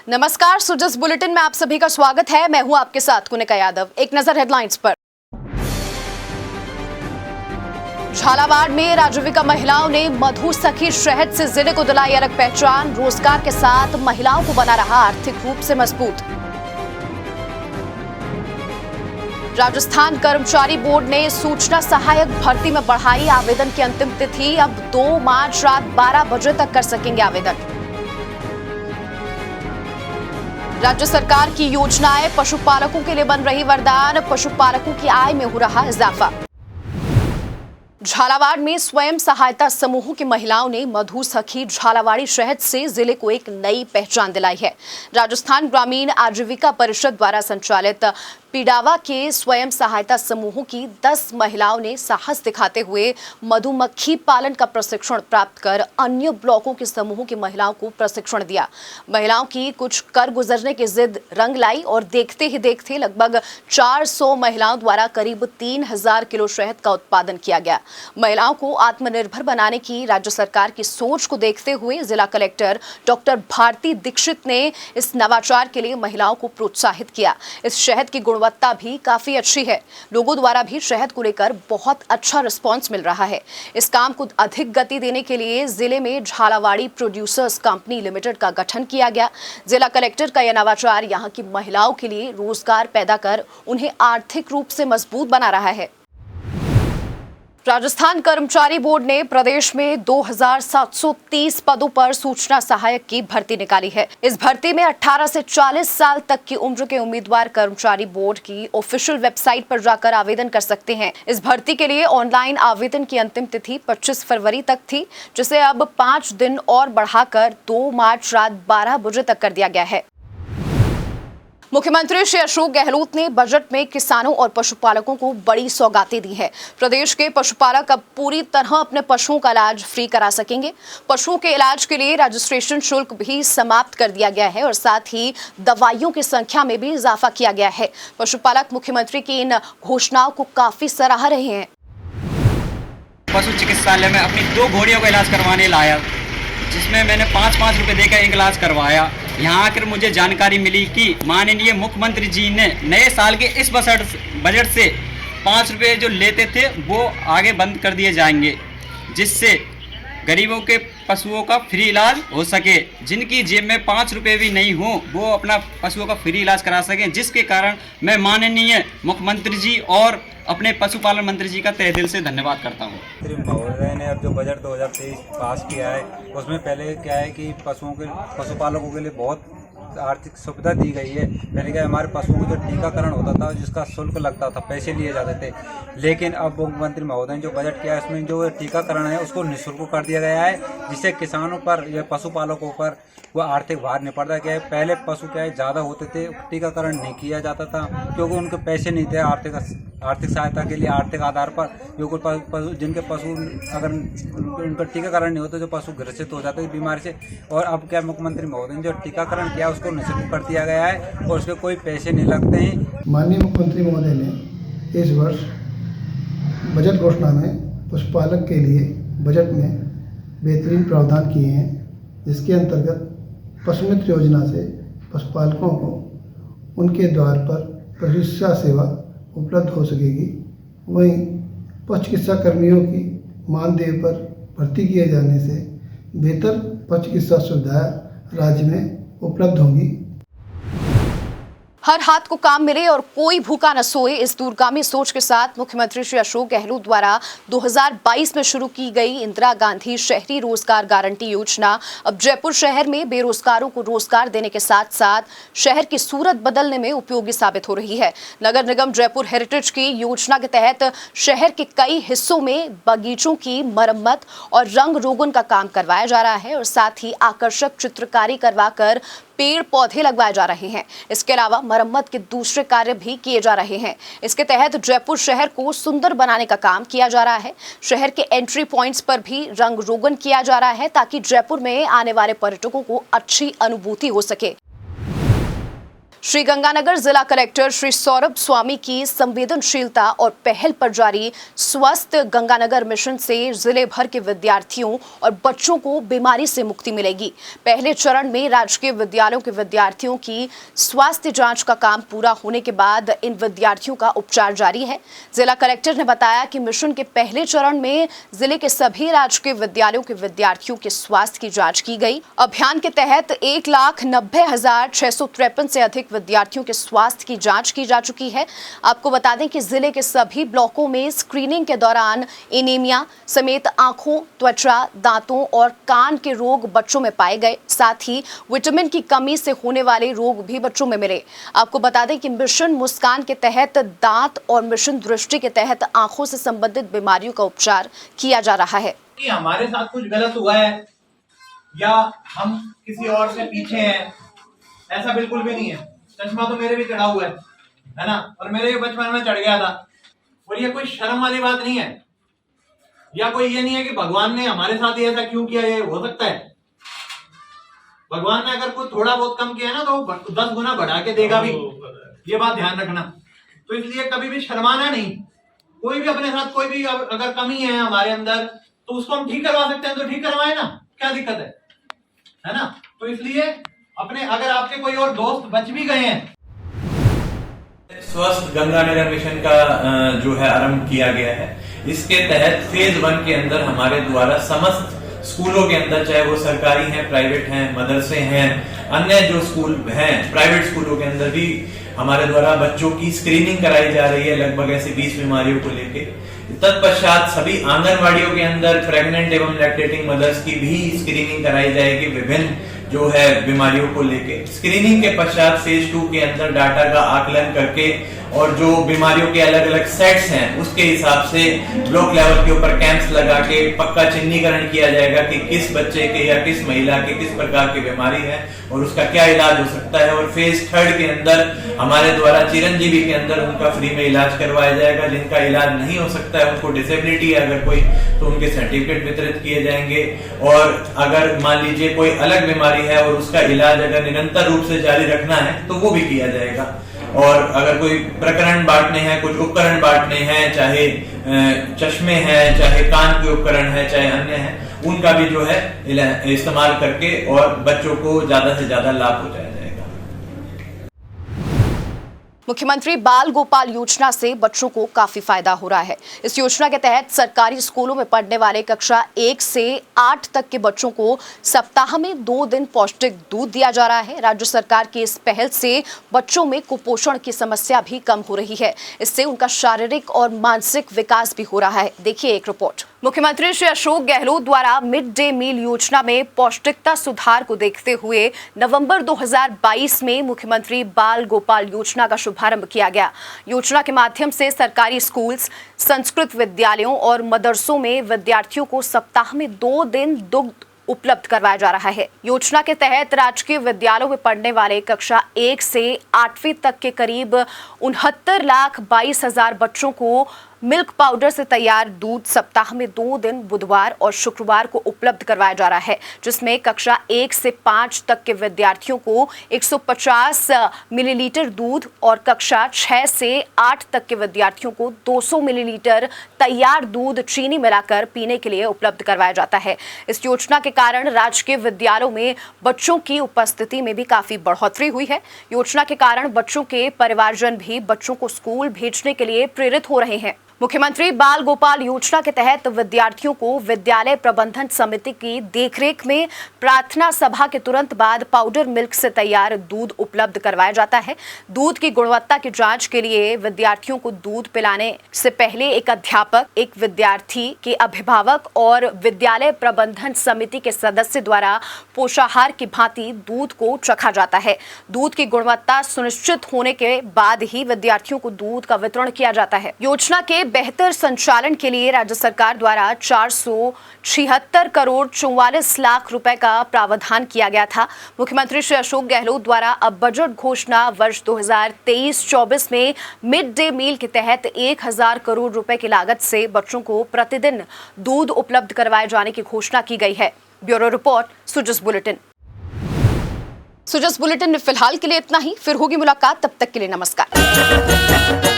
नमस्कार, सुजस बुलेटिन में आप सभी का स्वागत है। मैं हूं आपके साथ कुनिका यादव। एक नजर हेडलाइंस पर। झालावाड़ में राजीविका महिलाओं ने मधु सखी शहद से जिले को दिलाई अलग पहचान। रोजगार के साथ महिलाओं को बना रहा आर्थिक रूप से मजबूत। राजस्थान कर्मचारी बोर्ड ने सूचना सहायक भर्ती में बढ़ाई आवेदन की अंतिम तिथि। अब 2 मार्च रात 12 बजे तक कर सकेंगे आवेदन। राज्य सरकार की योजनाएं पशुपालकों के लिए बन रही वरदान। पशुपालकों की आय में हो रहा इजाफा। झालावाड़ में स्वयं सहायता समूहों की महिलाओं ने मधु सखी झालावाड़ी शहद से जिले को एक नई पहचान दिलाई है। राजस्थान ग्रामीण आजीविका परिषद द्वारा संचालित पिडावा के स्वयं सहायता समूहों की 10 महिलाओं ने साहस दिखाते हुए मधुमक्खी पालन का प्रशिक्षण प्राप्त कर अन्य ब्लॉकों के समूहों की महिलाओं को प्रशिक्षण दिया। महिलाओं की कुछ कर गुजरने की जिद रंग लाई और देखते ही देखते लगभग 400 महिलाओं द्वारा करीब 3000 किलो शहद का उत्पादन किया गया। महिलाओं को आत्मनिर्भर बनाने की राज्य सरकार की सोच को देखते हुए जिला कलेक्टर डॉक्टर भारती दीक्षित ने इस नवाचार के लिए महिलाओं को प्रोत्साहित किया। इस शहद की गुणवत्ता भी काफी अच्छी है। लोगों द्वारा भी शहद को लेकर बहुत अच्छा रिस्पांस मिल रहा है। इस काम को अधिक गति देने के लिए जिले में झालावाड़ी प्रोड्यूसर्स कंपनी लिमिटेड का गठन किया गया। जिला कलेक्टर का यह नवाचार यहां की महिलाओं के लिए रोजगार पैदा कर उन्हें आर्थिक रूप से मजबूत बना रहा है। राजस्थान कर्मचारी बोर्ड ने प्रदेश में 2730 पदों पर सूचना सहायक की भर्ती निकाली है। इस भर्ती में 18 से 40 साल तक की उम्र के उम्मीदवार कर्मचारी बोर्ड की ऑफिशियल वेबसाइट पर जाकर आवेदन कर सकते हैं। इस भर्ती के लिए ऑनलाइन आवेदन की अंतिम तिथि 25 फरवरी तक थी, जिसे अब 5 दिन और बढ़ाकर 2 मार्च रात 12 बजे तक कर दिया गया है। मुख्यमंत्री श्री अशोक गहलोत ने बजट में किसानों और पशुपालकों को बड़ी सौगातें दी है। प्रदेश के पशुपालक अब पूरी तरह अपने पशुओं का इलाज फ्री करा सकेंगे। पशुओं के इलाज के लिए रजिस्ट्रेशन शुल्क भी समाप्त कर दिया गया है और साथ ही दवाइयों की संख्या में भी इजाफा किया गया है। पशुपालक मुख्यमंत्री की इन घोषणाओं को काफी सराह रहे हैं। पशु चिकित्सालय में अपनी 2 घोड़ियों का इलाज करवाने लाया, जिसमें मैंने 5-5 रुपए देकर एक इलाज करवाया। यहाँ आकर मुझे जानकारी मिली कि माननीय मुख्यमंत्री जी ने नए साल के इस बजट से 5 रुपये जो लेते थे वो आगे बंद कर दिए जाएंगे, जिससे गरीबों के पशुओं का फ्री इलाज हो सके। जिनकी जेब में 5 रुपये भी नहीं हो वो अपना पशुओं का फ्री इलाज करा सकें, जिसके कारण मैं माननीय मुख्यमंत्री जी और अपने पशुपालन मंत्री जी का तहे दिल से धन्यवाद करता हूँ। महोदय ने अब जो बजट 2023 पास किया है उसमें पहले क्या है कि पशुपालकों के लिए बहुत आर्थिक सुविधा दी गई है। पहले क्या हमारे पशुओं का जो टीकाकरण होता था जिसका शुल्क लगता था, पैसे लिए जाते थे, लेकिन अब मुख्यमंत्री महोदय ने जो बजट किया है उसमें जो टीकाकरण है उसको निःशुल्क कर दिया गया है, जिससे किसानों पर या पशुपालकों पर वो आर्थिक भार नहीं पड़ता। क्या है पहले पशु क्या है ज़्यादा होते थे, टीकाकरण नहीं किया जाता था क्योंकि उनके पैसे नहीं थे आर्थिक सहायता के लिए आर्थिक आधार पर। क्योंकि जिनके पशु अगर उनका टीकाकरण नहीं होता जो पशु ग्रसित हो जाते हैं बीमारी से। और अब क्या मुख्यमंत्री महोदय ने जो टीकाकरण किया उसको निःशुल्क कर दिया गया है और उसके कोई पैसे नहीं लगते हैं। माननीय मुख्यमंत्री महोदय ने इस वर्ष बजट घोषणा में पशुपालक के लिए बजट में बेहतरीन प्रावधान किए हैं, जिसके अंतर्गत पशु मित्र योजना से पशुपालकों को उनके द्वार पर पशु चिकित्सा सेवा उपलब्ध हो सकेगी। वहीं पशु चिकित्सा कर्मियों की मानदेय पर भर्ती किए जाने से बेहतर पशु चिकित्सा सुविधाएं राज्य में उपलब्ध होंगी। हर हाथ को काम मिले और कोई भूखा न सोए, इस दूरगामी सोच के साथ मुख्यमंत्री श्री अशोक गहलोत द्वारा 2022 में शुरू की गई इंदिरा गांधी शहरी रोजगार गारंटी योजना अब जयपुर शहर में बेरोजगारों को रोजगार देने के साथ साथ शहर की सूरत बदलने में उपयोगी साबित हो रही है। नगर निगम जयपुर हेरिटेज की योजना के तहत शहर के कई हिस्सों में बगीचों की मरम्मत और रंग रोगन का काम करवाया जा रहा है और साथ ही आकर्षक चित्रकारी करवाकर पेड़ पौधे लगवाए जा रहे हैं। इसके अलावा मरम्मत के दूसरे कार्य भी किए जा रहे हैं। इसके तहत जयपुर शहर को सुंदर बनाने का काम किया जा रहा है। शहर के एंट्री पॉइंट्स पर भी रंग रोगन किया जा रहा है ताकि जयपुर में आने वाले पर्यटकों को अच्छी अनुभूति हो सके। श्रीगंगानगर जिला कलेक्टर श्री सौरभ स्वामी की संवेदनशीलता और पहल पर जारी स्वस्थ गंगानगर मिशन से जिले भर के विद्यार्थियों और बच्चों को बीमारी से मुक्ति मिलेगी। पहले चरण में राजकीय विद्यालयों के विद्यार्थियों की स्वास्थ्य जांच का काम पूरा होने के बाद इन विद्यार्थियों का उपचार जारी है। जिला कलेक्टर ने बताया कि मिशन के पहले चरण में जिले के सभी राजकीय विद्यालयों के विद्यार्थियों के स्वास्थ्य की जाँच की गई। अभियान के तहत 1,90,653 से अधिक विद्यार्थियों के स्वास्थ्य की जांच की जा चुकी है। आपको बता दें कि जिले के सभी ब्लॉकों में स्क्रीनिंग के दौरान एनीमिया समेत आंखों, त्वचा, दांतों और कान के रोग बच्चों में पाए गए। साथ ही विटामिन की कमी से होने वाले रोग भी बच्चों में मिले। आपको बता दें कि मिशन मुस्कान के तहत दांत और मिशन दृष्टि के तहत आंखों से संबंधित बीमारियों का उपचार किया जा रहा है। कि हमारे साथ कुछ गलत हुआ है या हम किसी और से पीछे हैं, ऐसा बिल्कुल भी नहीं है। चश्मा तो मेरे भी चढ़ा हुआ है ना, और मेरे भी बचपन में चढ़ गया था। और ये कोई शर्म वाली बात नहीं है, या कोई ये नहीं है कि भगवान ने हमारे साथ ही ऐसा क्यों किया। ये हो सकता है भगवान ने अगर कोई थोड़ा बहुत कम किया ना तो 10 गुना बढ़ा के देगा भी, ये बात ध्यान रखना। तो इसलिए कभी भी शर्माना नहीं। कोई भी अपने साथ कोई भी अगर कमी है हमारे अंदर तो उसको हम ठीक करवा सकते हैं, तो ठीक करवाए ना, क्या दिक्कत है ना। तो इसलिए अपने अगर आपके कोई और दोस्त बच भी गए हैं। स्वस्थ गंगानगर मिशन का जो है आरंभ किया गया है। इसके तहत फेज 1 के अंदर हमारे द्वारा समस्त स्कूलों के अंदर, चाहे वो सरकारी हैं, प्राइवेट हैं, मदरसे हैं, अन्य जो स्कूल हैं प्राइवेट स्कूलों के अंदर भी हमारे द्वारा बच्चों की स्क्रीनिंग कराई जा रही है, लगभग ऐसे 20 बीमारियों को लेके। तत्पश्चात सभी आंगनवाड़ियों के अंदर प्रेग्नेंट एवं लैक्टेटिंग मदर्स की भी स्क्रीनिंग कराई जाएगी विभिन्न जो है बीमारियों को लेके। स्क्रीनिंग के पश्चात फेज 2 के अंदर डाटा का आकलन करके और जो बीमारियों के अलग अलग सेट्स हैं उसके हिसाब से ब्लॉक लेवल के ऊपर कैंप्स लगा के पक्का चिन्हीकरण किया जाएगा कि किस बच्चे के या किस महिला के किस प्रकार की बीमारी है और उसका क्या इलाज हो सकता है। और फेज 3 के अंदर हमारे द्वारा चिरंजीवी के अंदर उनका फ्री में इलाज करवाया जाएगा। जिनका इलाज नहीं हो सकता है, उनको डिसेबिलिटी है अगर कोई, तो उनके सर्टिफिकेट वितरित किए जाएंगे। और अगर मान लीजिए कोई अलग बीमारी है और उसका इलाज अगर निरंतर रूप से जारी रखना है तो वो भी किया जाएगा। और अगर कोई प्रकरण बांटने हैं, कुछ उपकरण बांटने हैं, चाहे चश्मे हैं, चाहे कान के उपकरण हैं, चाहे अन्य हैं, उनका भी जो है इस्तेमाल करके और बच्चों को ज्यादा से ज्यादा लाभ हो जाएगा। मुख्यमंत्री बाल गोपाल योजना से बच्चों को काफी फायदा हो रहा है। इस योजना के तहत सरकारी स्कूलों में पढ़ने वाले कक्षा 1 से 8 तक के बच्चों को सप्ताह में 2 दिन पौष्टिक दूध दिया जा रहा है। राज्य सरकार की इस पहल से बच्चों में कुपोषण की समस्या भी कम हो रही है। इससे उनका शारीरिक और मानसिक विकास भी हो रहा है। देखिए एक रिपोर्ट। मुख्यमंत्री श्री अशोक गहलोत द्वारा मिड डे मील योजना में पौष्टिकता सुधार को देखते हुए नवंबर 2022 में मुख्यमंत्री बाल गोपाल योजना का शुभारंभ किया गया। योजना के माध्यम से सरकारी स्कूल्स, संस्कृत विद्यालयों और मदरसों में विद्यार्थियों को सप्ताह में 2 दिन दुग्ध उपलब्ध करवाया जा रहा है। योजना के तहत राजकीय विद्यालयों में पढ़ने वाले कक्षा 1 से 8वीं तक के करीब 69,22,000 बच्चों को मिल्क पाउडर से तैयार दूध सप्ताह में 2 दिन बुधवार और शुक्रवार को उपलब्ध करवाया जा रहा है, जिसमें कक्षा 1 से 5 तक के विद्यार्थियों को 150 मिलीलीटर दूध और कक्षा 6 से 8 तक के विद्यार्थियों को 200 मिलीलीटर तैयार दूध चीनी मिलाकर पीने के लिए उपलब्ध करवाया जाता है। इस योजना के कारण राजकीय विद्यालयों में बच्चों की उपस्थिति में भी काफी बढ़ोतरी हुई है। योजना के कारण बच्चों के परिवारजन भी बच्चों को स्कूल भेजने के लिए प्रेरित हो रहे हैं। मुख्यमंत्री बाल गोपाल योजना के तहत विद्यार्थियों को विद्यालय प्रबंधन समिति की देखरेख में प्रार्थना सभा के तुरंत बाद पाउडर मिल्क से तैयार दूध उपलब्ध करवाया जाता है। दूध की गुणवत्ता की जांच के लिए विद्यार्थियों को दूध पिलाने से पहले एक अध्यापक, एक विद्यार्थी के अभिभावक और विद्यालय प्रबंधन समिति के सदस्य द्वारा पोषाहार की भांति दूध को चखा जाता है। दूध की गुणवत्ता सुनिश्चित होने के बाद ही विद्यार्थियों को दूध का वितरण किया जाता है। योजना के बेहतर संचालन के लिए राज्य सरकार द्वारा 476 करोड़ 44 लाख रुपए का प्रावधान किया गया था। मुख्यमंत्री श्री अशोक गहलोत द्वारा अब बजट घोषणा वर्ष 2023-24 में मिड डे मील के तहत 1000 करोड़ रुपए की लागत से बच्चों को प्रतिदिन दूध उपलब्ध करवाए जाने की घोषणा की गई है। Bureau report, Sujas bulletin. So just bulletin में फिलहाल के लिए इतना ही, फिर होगी मुलाकात, तब तक के लिए नमस्कार।